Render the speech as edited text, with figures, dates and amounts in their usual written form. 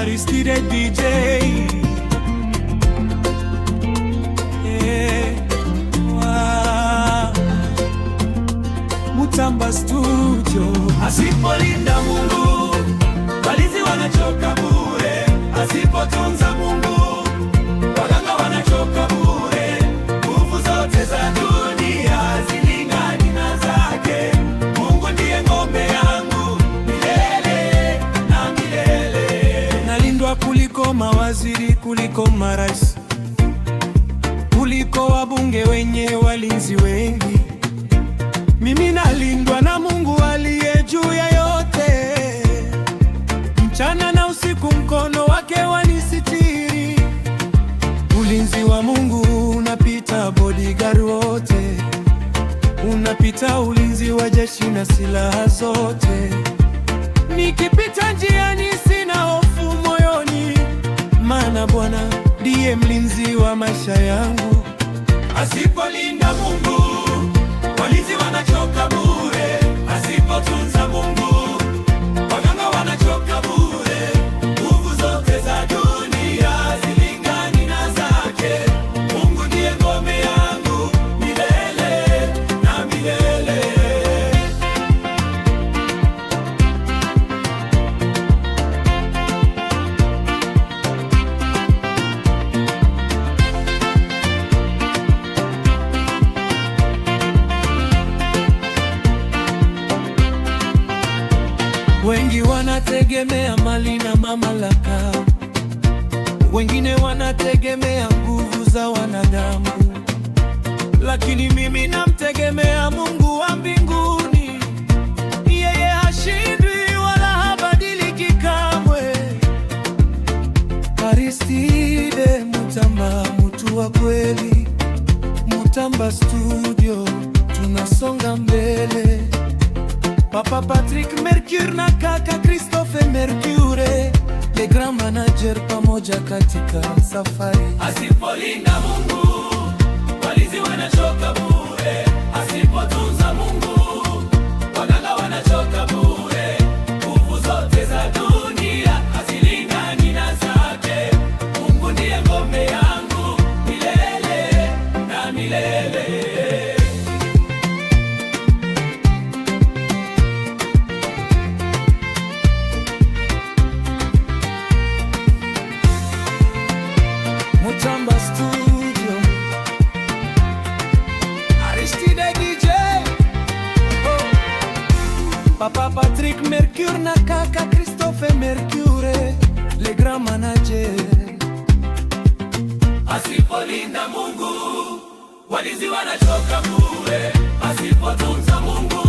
Aristide DJ, Mutamba Studio. Asipolinda Mungu, walinzi wanachoka bure. Asipotunza Mungu, waganga wanachoka bure. Nguvu zote za dunia zilingani na zake. Mungu ndiye ngome yangu milele na milele. Nalindwa kuliko mawaziri, kuliko marais, kuliko wabunge wenye walinzi wengi. Mimi nalindwa na Mungu aliye juu ya yote. Mchana na usiku mkono wake wanisitiri. Ulinzi wa Mungu unapita bodyguard wote, unapita ulinzi wa jeshi na silaha zote. Nikipita njiani sina hofu moyoni, maana Bwana ndiye mlinzi wa maisha yangu. Asipolinda Mungu, walinzi wanachoka bure. Asipotunza Mungu, waganga wanachoka bure. Nguvu zote za dunia zilingani na zake. Mungu ndiye ngome yangu milele na milele. Wengi wanategemea mali na mamlaka, wengine wanategemea nguvu za wanadamu, lakini mimi namtegemea Mungu wa mbinguni. Yeye hashindwi wala habadiliki kamwe. Aristide Mutamba, mtu wa kweli. Mutamba Studio, tunasonga mbele. Papa Patrick Mercure na kaka Christophe Mercure, les grands managers pamoja katika safari. Asipolinda Mungu, walinzi wanachoka bure. Asipotunza Mungu, waganga wanachoka bure. Nguvu zote za dunia hazilingani na zake. Mungu ndiye ngome yangu milele na milele. Mutamba Studio, Aristide DJ, Papa Patrick Mercure na kaka Christophe Mercure, les grands managers. Asipolinda Mungu, walinzi wanachoka bure. Asipotunza Mungu,